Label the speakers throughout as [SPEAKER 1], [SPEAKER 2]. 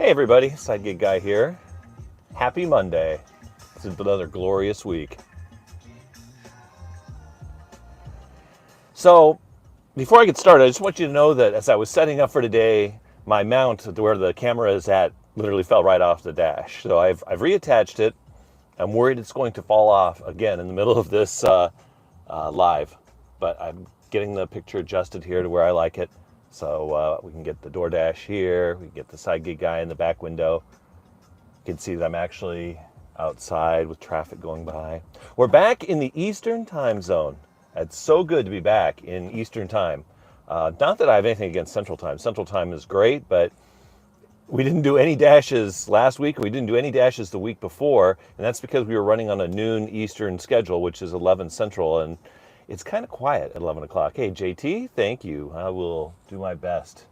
[SPEAKER 1] Hey everybody, Side Gig Guy here. Happy Monday. This has been another glorious week. So, before I get started, I just want you to know that as I was setting up for today, my mount to where the camera is at literally fell right off the dash. So I've reattached it. I'm worried it's going to fall off again in the middle of this live, but I'm getting the picture adjusted here to where I like it. So we can get the DoorDash here, we can get the Side Gig Guy in the back window. You can see that I'm actually outside with traffic going by. We're back in the Eastern time zone. It's so good to be back in Eastern time. Not that I have anything against Central time. Central time is great, but we didn't do any dashes last week. We didn't do any dashes the week before, and that's because we were running on a noon Eastern schedule, which is 11 Central, and it's kind of quiet at 11 o'clock. Hey, JT, thank you. I will do my best.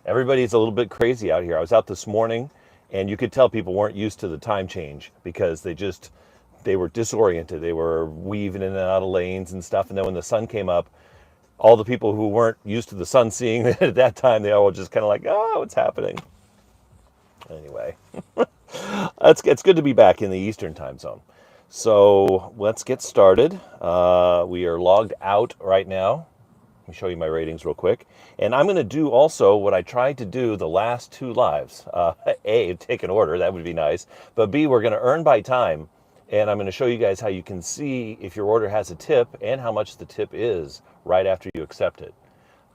[SPEAKER 1] Everybody's a little bit crazy out here. I was out this morning, and you could tell people weren't used to the time change because they were disoriented. They were weaving in and out of lanes and stuff. And then when the sun came up, all the people who weren't used to the sun seeing it at that time, they all were just kind of like, oh, what's happening? Anyway, it's good to be back in the Eastern time zone. So let's get started. We are logged out right now. Let me show you my ratings real quick. And I'm going to do also what I tried to do the last two lives. A, take an order, that would be nice. But B, we're going to earn by time. And I'm going to show you guys how you can see if your order has a tip and how much the tip is right after you accept it.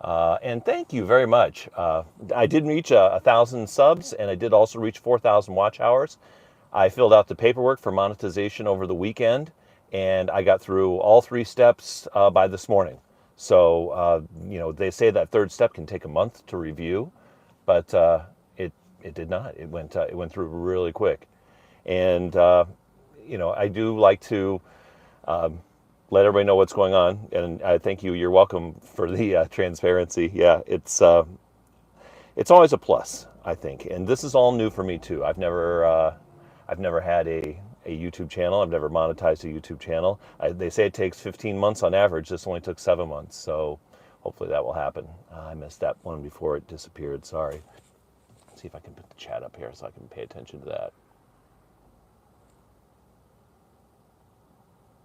[SPEAKER 1] And thank you very much. I did reach 1,000 subs, and I did also reach 4,000 watch hours. I filled out the paperwork for monetization over the weekend, and I got through all three steps by this morning. So, they say that third step can take a month to review, but it did not. It went through really quick. And, I do like to let everybody know what's going on. And I thank you. You're welcome for the transparency. Yeah, it's always a plus, I think. And this is all new for me too. I've never had a YouTube channel. I've never monetized a YouTube channel. They say it takes 15 months on average. This only took 7 months. So hopefully that will happen. I missed that one before it disappeared. Sorry. Let's see if I can put the chat up here so I can pay attention to that.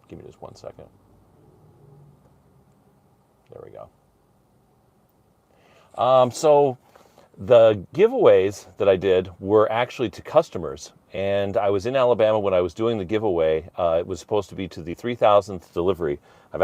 [SPEAKER 1] Give me just 1 second. There we go. So the giveaways that I did were actually to customers. And I was in Alabama when I was doing the giveaway. It was supposed to be to the 3,000th delivery. I'm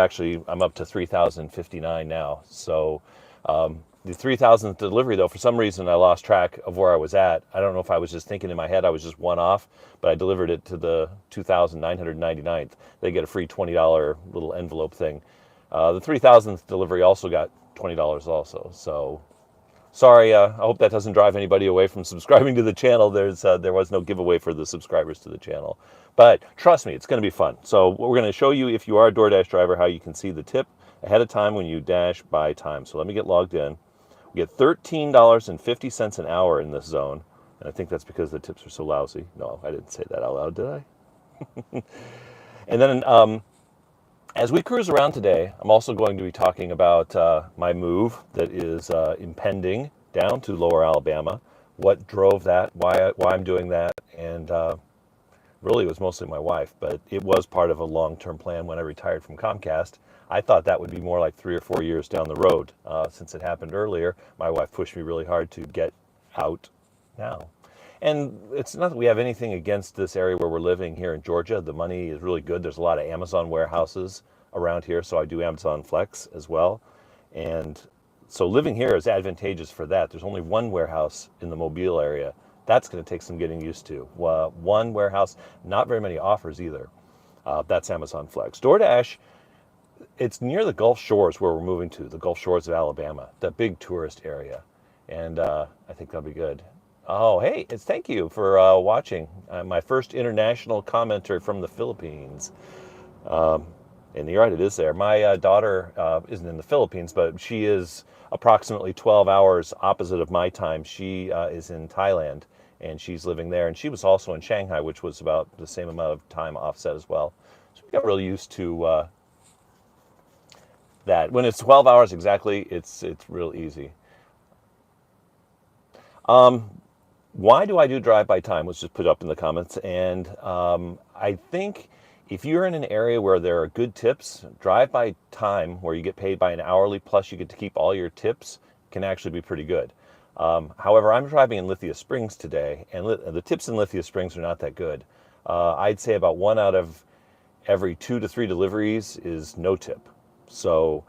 [SPEAKER 1] up to 3,059 now. So the 3,000th delivery, though, for some reason I lost track of where I was at. I don't know if I was just thinking in my head I was just one off, but I delivered it to the 2,999th. They get a free $20 little envelope thing. The 3,000th delivery also got $20 also. So sorry, I hope that doesn't drive anybody away from subscribing to the channel. There was no giveaway for the subscribers to the channel. But trust me, it's going to be fun. So we're going to show you, if you are a DoorDash driver, how you can see the tip ahead of time when you dash by time. So let me get logged in. We get $13.50 an hour in this zone. And I think that's because the tips are so lousy. No, I didn't say that out loud, did I? And then as we cruise around today, I'm also going to be talking about my move that is impending down to Lower Alabama, what drove that, why I'm doing that, and really it was mostly my wife, but it was part of a long-term plan when I retired from Comcast. I thought that would be more like 3 or 4 years down the road. Since it happened earlier, my wife pushed me really hard to get out now. And it's not that we have anything against this area where we're living here in Georgia. The money is really good. There's a lot of Amazon warehouses around here, so I do Amazon Flex as well. And so living here is advantageous for that. There's only one warehouse in the Mobile area. That's going to take some getting used to. One warehouse, not very many offers either. That's Amazon Flex. DoorDash, it's near the Gulf Shores where we're moving to, the Gulf Shores of Alabama, the big tourist area. And I think that'll be good. Oh, hey, thank you for watching. My first international commenter from the Philippines. And you're right, it is there. My daughter isn't in the Philippines, but she is approximately 12 hours opposite of my time. She is in Thailand, and she's living there. And she was also in Shanghai, which was about the same amount of time offset as well. So we got really used to that. When it's 12 hours exactly, it's real easy. why do I do drive-by time was just put up in the comments. And I think if you're in an area where there are good tips, drive-by time, where you get paid by an hourly plus you get to keep all your tips, can actually be pretty good. However, I'm driving in Lithia Springs today, and the tips in Lithia Springs are not that good. I'd say about 1 out of every 2 to 3 deliveries is no tip. So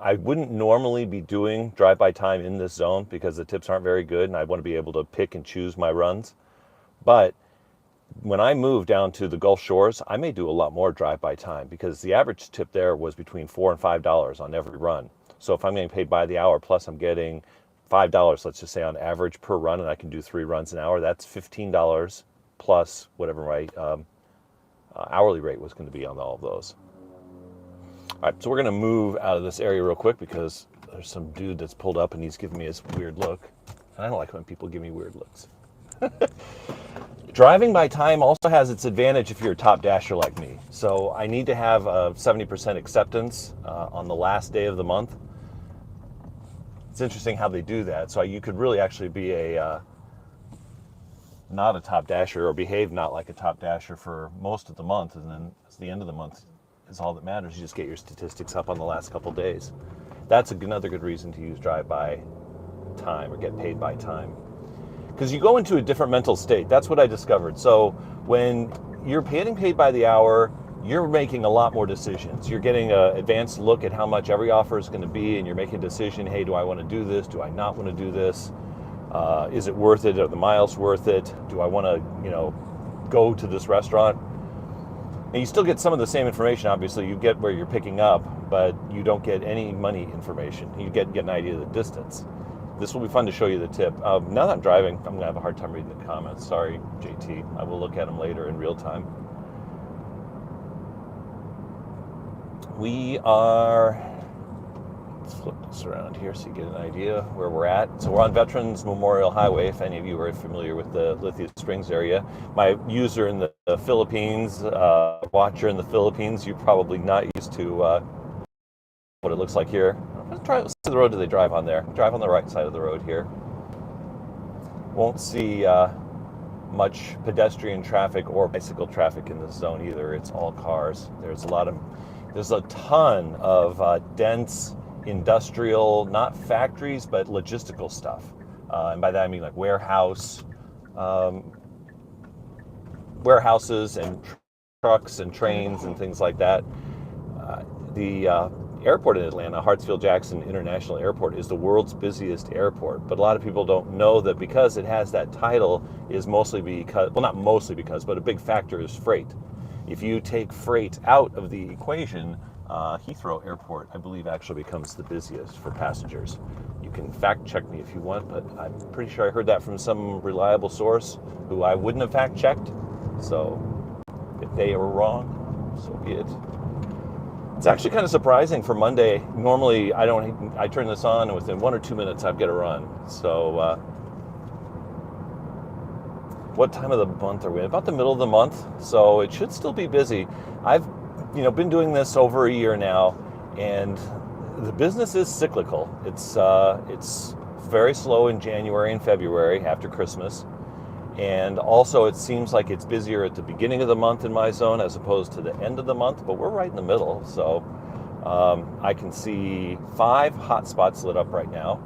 [SPEAKER 1] I wouldn't normally be doing drive-by time in this zone because the tips aren't very good, and I want to be able to pick and choose my runs. But when I move down to the Gulf Shores, I may do a lot more drive-by time because the average tip there was between $4 and $5 on every run. So if I'm getting paid by the hour, plus I'm getting $5, let's just say on average per run, and I can do 3 runs an hour, that's $15 plus whatever my hourly rate was going to be on all of those. All right, so we're going to move out of this area real quick because there's some dude that's pulled up and he's giving me this weird look. And I don't like when people give me weird looks. Driving by time also has its advantage if you're a top dasher like me. So I need to have a 70% acceptance on the last day of the month. It's interesting how they do that. So you could really actually be a not a top dasher or behave not like a top dasher for most of the month, and then at the end of the month is all that matters. You just get your statistics up on the last couple days. That's another good reason to use drive-by time or get paid by time. Because you go into a different mental state. That's what I discovered. So when you're getting paid by the hour, you're making a lot more decisions. You're getting an advanced look at how much every offer is going to be, and you're making a decision, hey, do I want to do this? Do I not want to do this? Is it worth it? Are the miles worth it? Do I want to, go to this restaurant? And you still get some of the same information, obviously. You get where you're picking up, but you don't get any money information. You get an idea of the distance. This will be fun to show you the tip. Now that I'm driving, I'm going to have a hard time reading the comments. Sorry, JT. I will look at them later in real time. We are... Let's flip this around here so you get an idea where we're at. So we're on Veterans Memorial Highway, if any of you are familiar with the Lithia Springs area. My user in the Philippines, watcher in the Philippines, you're probably not used to what it looks like here. Let's see the road do they drive on there. Drive on the right side of the road here. Won't see much pedestrian traffic or bicycle traffic in this zone either. It's all cars. There's a ton of dense industrial, not factories, but logistical stuff. And by that I mean like warehouses and trucks and trains and things like that. The airport in Atlanta, Hartsfield-Jackson International Airport, is the world's busiest airport. But a lot of people don't know that because it has that title is mostly because, well, not mostly because, but a big factor is freight. If you take freight out of the equation, Heathrow Airport, I believe, actually becomes the busiest for passengers. You can fact check me if you want, but I'm pretty sure I heard that from some reliable source who I wouldn't have fact checked. So if they were wrong, so be it. It's actually kind of surprising for Monday. Normally I turn this on and within 1 or 2 minutes I've got a run. So what time of the month are we in? About the middle of the month, so it should still be busy. I've been doing this over a year now, and the business is cyclical. It's very slow in January and February after Christmas, and also it seems like it's busier at the beginning of the month in my zone as opposed to the end of the month, but we're right in the middle. So I can see 5 hot spots lit up right now.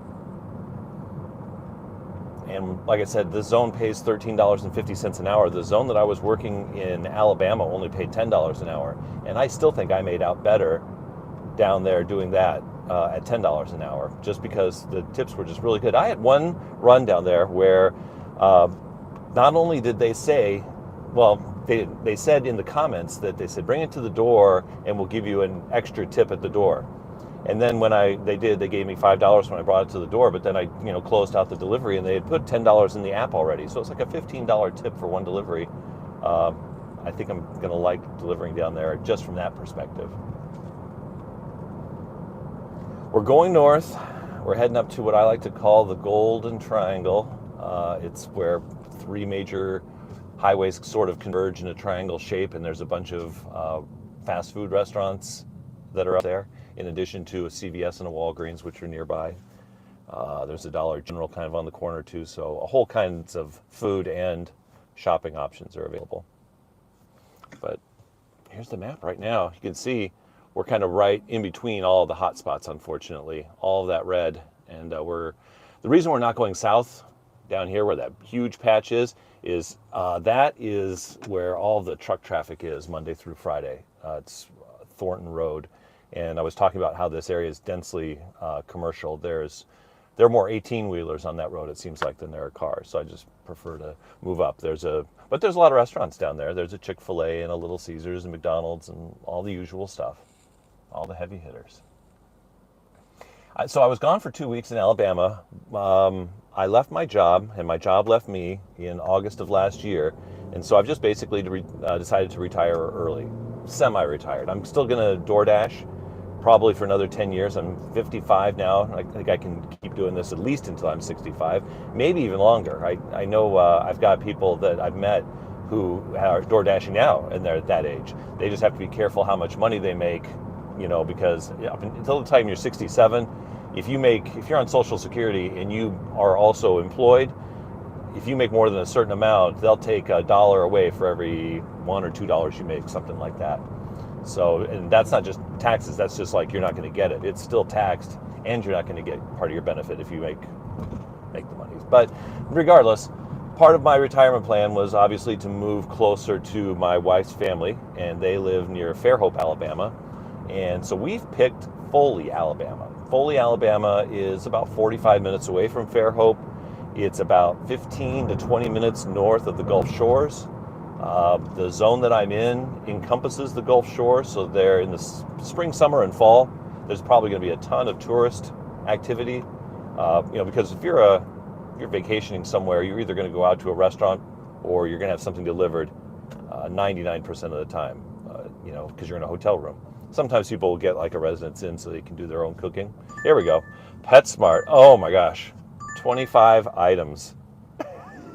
[SPEAKER 1] And like I said, this zone pays $13.50 an hour. The zone that I was working in Alabama only paid $10 an hour. And I still think I made out better down there doing that at $10 an hour, just because the tips were just really good. I had one run down there where not only did they say, well, they said in the comments that they said, bring it to the door and we'll give you an extra tip at the door. And then when they gave me $5 when I brought it to the door, but then I closed out the delivery and they had put $10 in the app already. So it's like a $15 tip for one delivery. I think I'm going to like delivering down there just from that perspective. We're going north. We're heading up to what I like to call the Golden Triangle. It's where 3 major highways sort of converge in a triangle shape, and there's a bunch of fast food restaurants that are up there, in addition to a CVS and a Walgreens, which are nearby. There's a Dollar General kind of on the corner too, so a whole kinds of food and shopping options are available. But here's the map right now. You can see we're kind of right in between all of the hot spots, unfortunately, all of that red. And the reason we're not going south down here where that huge patch is that is where all the truck traffic is Monday through Friday. It's Thornton Road. And I was talking about how this area is densely commercial. There are more 18-wheelers on that road, it seems like, than there are cars. So I just prefer to move up. But there's a lot of restaurants down there. There's a Chick-fil-A and a Little Caesars and McDonald's and all the usual stuff, all the heavy hitters. So I was gone for 2 weeks in Alabama. I left my job, and my job left me in August of last year. And so I've just basically decided to retire early, semi-retired. I'm still going to DoorDash probably for another 10 years. I'm 55 now. I think I can keep doing this at least until I'm 65, maybe even longer. I know I've got people that I've met who are DoorDashing now, and they're at that age. They just have to be careful how much money they make, because up until the time you're 67, if you're on Social Security and you are also employed, if you make more than a certain amount, they'll take $1 away for every $1 or $2 you make, something like that. So, and that's not just taxes, that's just like you're not going to get it. It's still taxed, and you're not going to get part of your benefit if you make the money. But regardless, part of my retirement plan was obviously to move closer to my wife's family, and they live near Fairhope, Alabama. And so we've picked Foley, Alabama. Foley, Alabama is about 45 minutes away from Fairhope. It's about 15 to 20 minutes north of the Gulf Shores. The zone that I'm in encompasses the Gulf Shore, so there in the spring, summer, and fall, there's probably going to be a ton of tourist activity. Because if you're vacationing somewhere, you're either going to go out to a restaurant or you're going to have something delivered 99% of the time, because you're in a hotel room. Sometimes people will get like a Residence Inn so they can do their own cooking. Here we go. PetSmart. Oh my gosh. 25 items.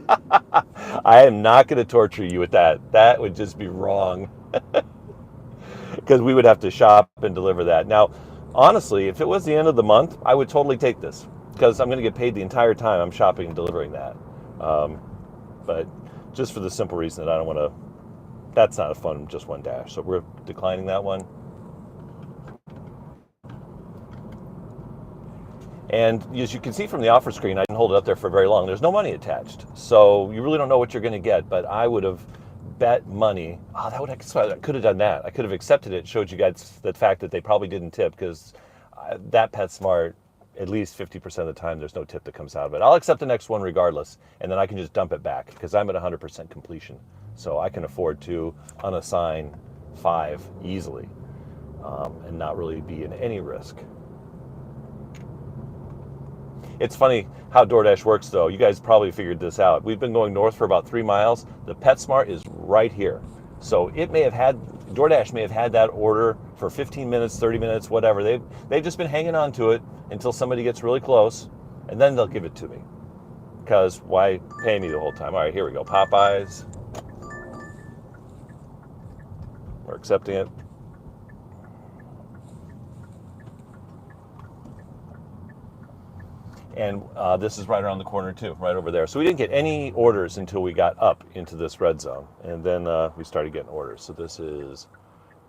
[SPEAKER 1] I am not going to torture you with that. That would just be wrong. Because we would have to shop and deliver that. Now, honestly, if it was the end of the month, I would totally take this. Because I'm going to get paid the entire time I'm shopping and delivering that. But just for the simple reason that I don't want to, that's not a fun just one dash. So we're declining that one. And as you can see from the offer screen, I didn't hold it up there for very long. There's no money attached. So you really don't know what you're going to get. But I would have bet money. I could have done that. I could have accepted it, showed you guys the fact that they probably didn't tip, because that PetSmart, at least 50% of the time, there's no tip that comes out of it. I'll accept the next one regardless, and then I can just dump it back because I'm at 100% completion. So I can afford to unassign 5 easily and not really be in any risk. It's funny how DoorDash works, though. You guys probably figured this out. We've been going north for about 3 miles. The PetSmart is right here. So DoorDash may have had that order for 15 minutes, 30 minutes, whatever. They've just been hanging on to it until somebody gets really close, and then they'll give it to me. Because why pay me the whole time? All right, here we go. Popeyes. We're accepting it. And this is right around the corner too, right over there. So we didn't get any orders until we got up into this red zone. And then we started getting orders. So this is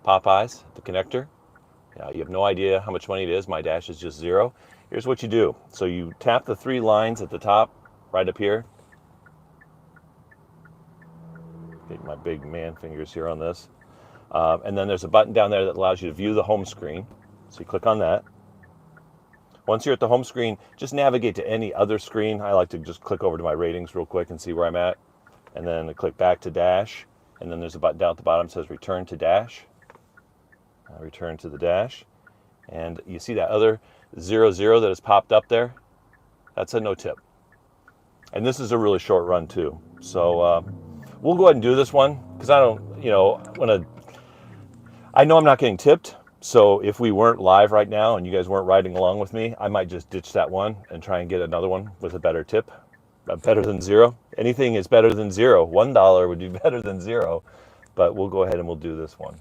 [SPEAKER 1] Popeyes, the connector. You have no idea how much money it is. My dash is just 0. Here's what you do. So you tap the 3 lines at the top, right up here. Get my big man fingers here on this. And then there's a button down there that allows you to view the home screen. So you click on that. Once you're at the home screen, just navigate to any other screen. I like to just click over to my ratings real quick and see where I'm at. And then I click back to dash. And then there's a button down at the bottom that says return to dash. Return to the dash. And you see that other 00 that has popped up there? That's a no tip. And this is a really short run too. So we'll go ahead and do this one because I don't, I know I'm not getting tipped. So if we weren't live right now and you guys weren't riding along with me, I might just ditch that one and try and get another one with a better tip. Better than 0. Anything is better than 0. $1 would be better than 0. But we'll go ahead and we'll do this one.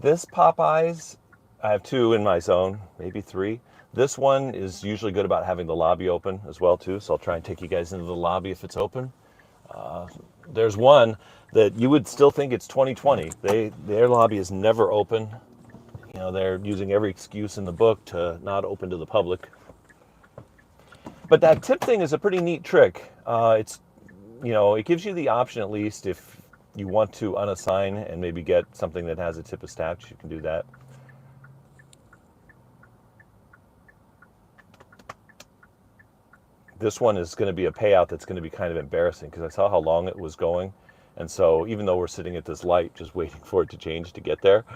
[SPEAKER 1] This Popeyes, I have 2 in my zone, maybe 3. This one is usually good about having the lobby open as well too, so I'll try and take you guys into the lobby if it's open. There's one that you would still think it's 2020. Their lobby is never open. You know, they're using every excuse in the book to not open to the public. But that tip thing is a pretty neat trick. It gives you the option, at least if you want to unassign and maybe get something that has a tip attached, you can do that. This one is going to be a payout that's going to be kind of embarrassing because I saw how long it was going. And so even though we're sitting at this light just waiting for it to change to get there,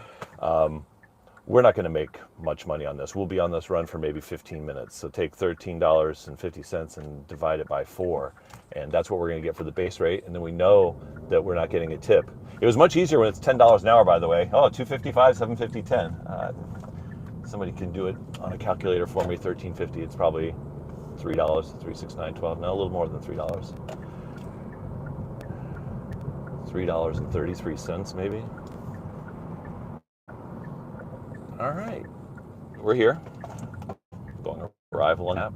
[SPEAKER 1] we're not going to make much money on this. We'll be on this run for maybe 15 minutes. So take $13.50 and divide it by 4. And that's what we're going to get for the base rate. And then we know that we're not getting a tip. It was much easier when it's $10 an hour, by the way. Oh, $2.55, $7.50, $10. Somebody can do it on a calculator for me, $13.50. It's probably $3, $3.69, $12. No, a little more than $3. $3.33 maybe. All right, we're here. Going arrival on app.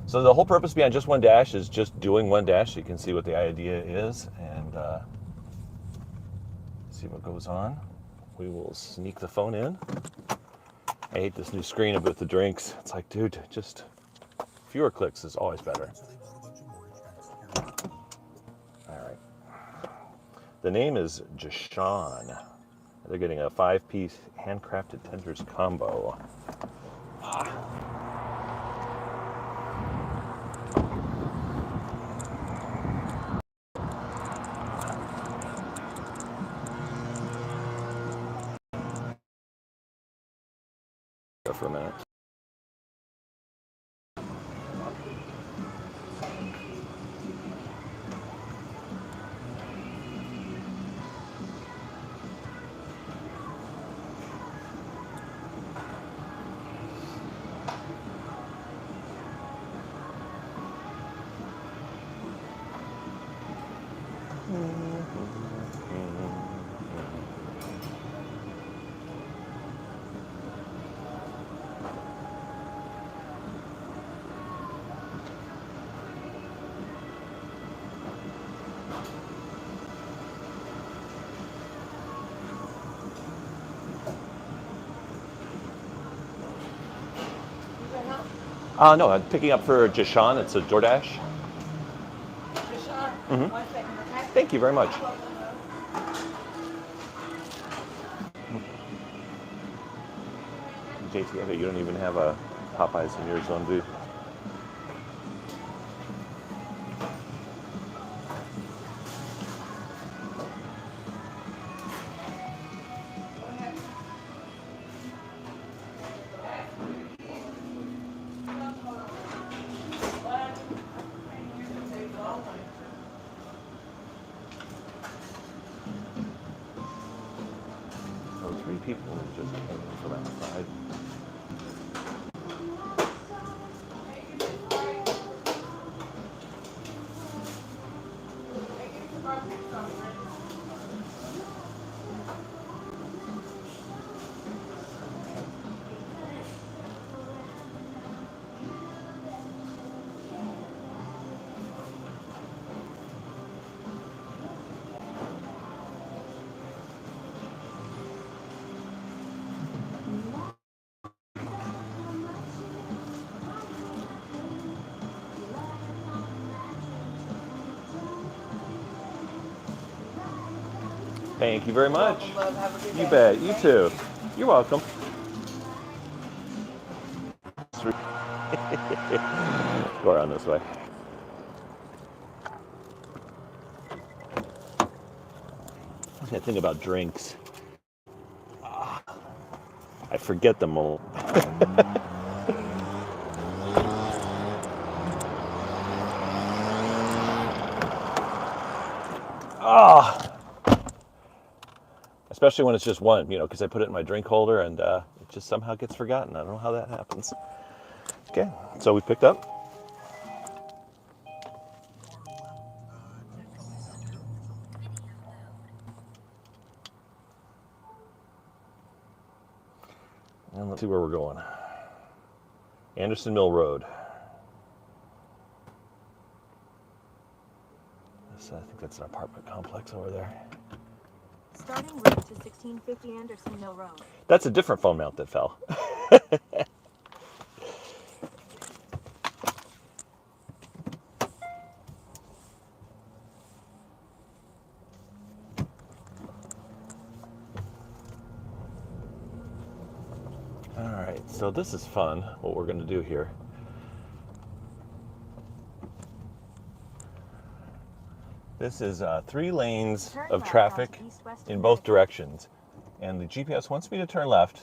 [SPEAKER 1] So the whole purpose behind just one dash is just doing one dash. So you can see what the idea is and see what goes on. We will sneak the phone in. I hate this new screen with the drinks. It's like, dude, just fewer clicks is always better. All right. The name is Jashawn. They're getting a 5-piece handcrafted tenders combo. For a minute. No, I'm picking up for Jashawn. It's a DoorDash.
[SPEAKER 2] Jashawn, 1 second, okay?
[SPEAKER 1] Thank you very much. JT, okay, you don't even have a Popeyes in your zone, do you? So 3 people just came in from outside. Thank you very much.
[SPEAKER 2] Welcome, love. Have a good
[SPEAKER 1] You
[SPEAKER 2] day.
[SPEAKER 1] bet. You
[SPEAKER 2] Thank
[SPEAKER 1] too. You're welcome. Go around this way. That thing about drinks. I forget them all. Especially when it's just one, because I put it in my drink holder and it just somehow gets forgotten. I don't know how that happens. Okay, so we picked up. And exactly where we're going. Anderson Mill Road. So I think that's an apartment complex over there.
[SPEAKER 2] Starting route to 1650 Anderson Mill Road.
[SPEAKER 1] That's a different phone mount that fell. All right, so this is fun, what we're going to do here. This is 3 lanes
[SPEAKER 2] Turn
[SPEAKER 1] of
[SPEAKER 2] left
[SPEAKER 1] traffic
[SPEAKER 2] onto East-West
[SPEAKER 1] in both
[SPEAKER 2] Connecticut.
[SPEAKER 1] directions. And the GPS wants me to turn left.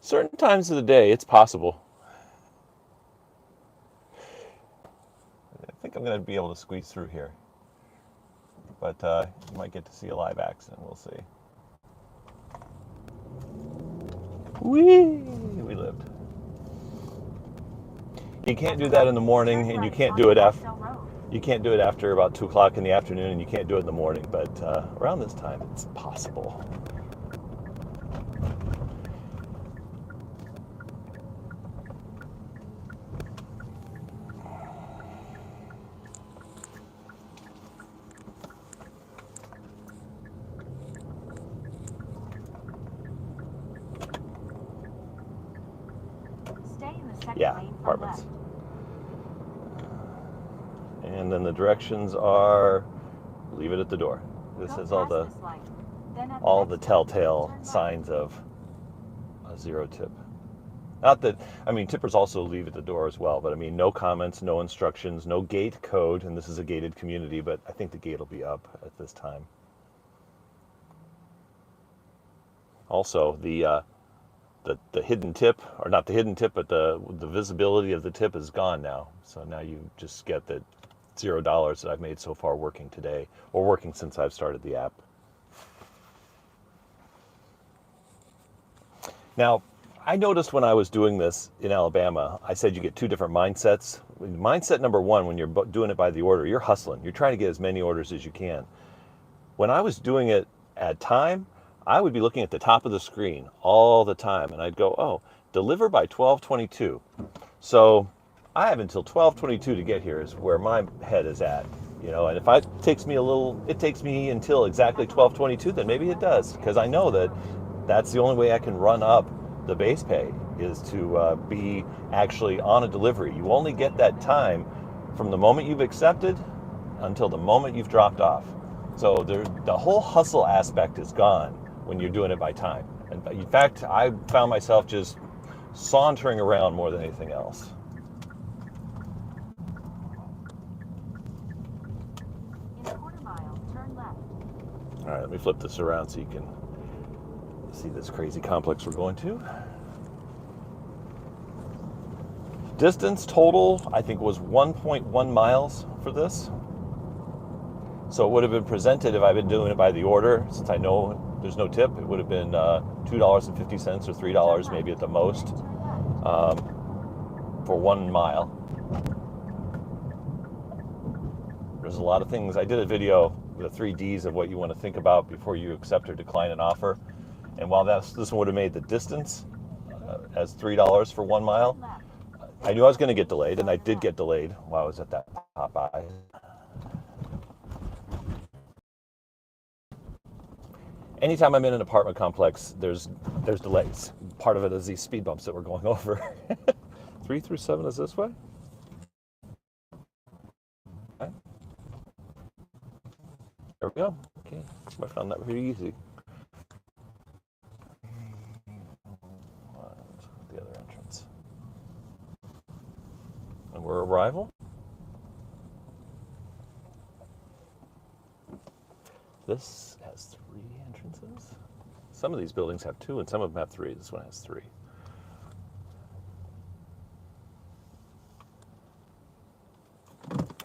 [SPEAKER 1] Certain times of the day, it's possible. I think I'm going to be able to squeeze through here. But you might get to see a live accident, we'll see. Whee! We lived. You can't do that in the morning, and you can't do it after. You can't do it after about 2 o'clock in the afternoon, and you can't do it in the morning. But around this time, it's possible.
[SPEAKER 2] Stay in the second
[SPEAKER 1] Yeah,
[SPEAKER 2] lane from
[SPEAKER 1] apartments.
[SPEAKER 2] left.
[SPEAKER 1] And then the directions are, leave it at the door. This
[SPEAKER 2] Go
[SPEAKER 1] is all
[SPEAKER 2] past
[SPEAKER 1] the
[SPEAKER 2] this light. Then at
[SPEAKER 1] all
[SPEAKER 2] the
[SPEAKER 1] the
[SPEAKER 2] next light,
[SPEAKER 1] telltale
[SPEAKER 2] turn left.
[SPEAKER 1] signs of a zero tip. Not that, I mean, tippers also leave at the door as well, but I mean, no comments, no instructions, no gate code, and this is a gated community, but I think the gate will be up at this time. Also, the hidden tip, or not the hidden tip, but the visibility of the tip is gone now. So now you just get the $0 that I've made so far working today, or working since I've started the app. Now, I noticed when I was doing this in Alabama, I said you get 2 different mindsets. Mindset number 1, when you're doing it by the order, you're hustling. You're trying to get as many orders as you can. When I was doing it at time, I would be looking at the top of the screen all the time, and I'd go, oh, deliver by 12:22. So I have until 12:22 to get here is where my head is at. And if it takes me until exactly 12:22, then maybe it does, because I know that that's the only way I can run up the base pay, is to be actually on a delivery. You only get that time from the moment you've accepted until the moment you've dropped off. So the whole hustle aspect is gone when you're doing it by time. And in fact, I found myself just sauntering around more than anything else.
[SPEAKER 2] In a quarter mile, turn left.
[SPEAKER 1] All right, let me flip this around so you can see this crazy complex we're going to. Distance total, I think, was 1.1 miles for this. So it would have been presented, if I've been doing it by the order, since I know there's no tip, it would have been $2.50 or $3 maybe at the most for 1 mile. There's a lot of things. I did a video, the 3 Ds of what you want to think about before you accept or decline an offer. And while this one would have made the distance as $3 for 1 mile, I knew I was going to get delayed, and I did get delayed while I was at that Popeye. Anytime I'm in an apartment complex, there's delays. Part of it is these speed bumps that we're going over. 3 through 7 is this way? Okay. There we go. Okay, I found that pretty easy. The other entrance. And we're arrival. This has 3 entrances. Some of these buildings have 2, and some of them have 3. This one has 3.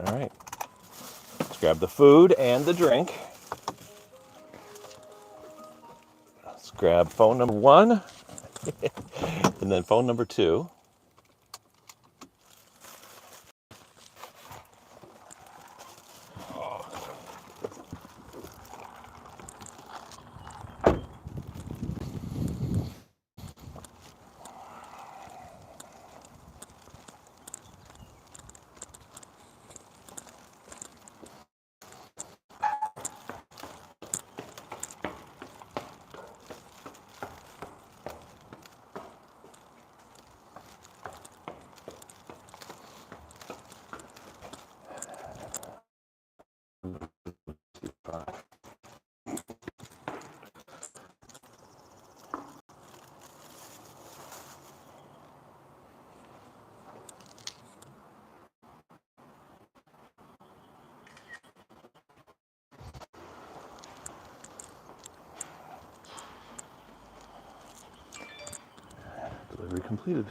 [SPEAKER 1] All right. Let's grab the food and the drink. Let's grab phone number 1 and then phone number 2. completed.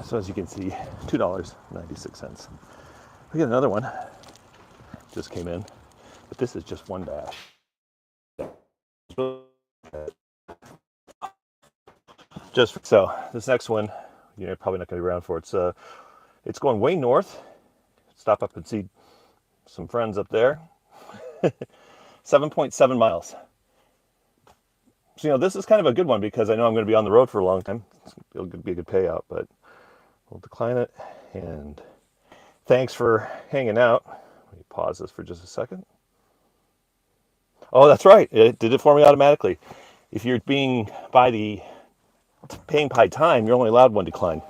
[SPEAKER 1] So as you can see, $2.96. We got another one. Just came in, but this is just one dash. Just so this next one, you're probably not going to be around for. It's going way north. Stop up and see some friends up there. 7.7 miles. So this is kind of a good one because I know I'm going to be on the road for a long time. It'll be a good payout, but we'll decline it. And thanks for hanging out. Let me pause this for just a second. Oh, that's right. It did it for me automatically. If you're paying by time, you're only allowed one decline.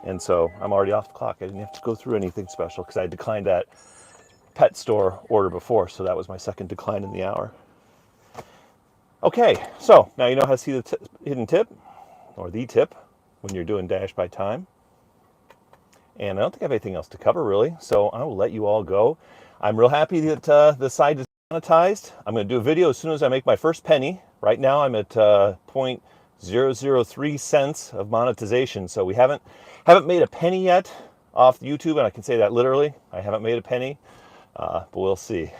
[SPEAKER 1] And so I'm already off the clock. I didn't have to go through anything special because I declined that pet store order before. So that was my second decline in the hour. Okay, so now you know how to see the hidden tip, or the tip, when you're doing dash by time. And I don't think I have anything else to cover, really, so I will let you all go. I'm real happy that the site is monetized. I'm going to do a video as soon as I make my first penny. Right now I'm at 0.003 cents of monetization, so we haven't made a penny yet off YouTube, and I can say that literally. I haven't made a penny, but we'll see.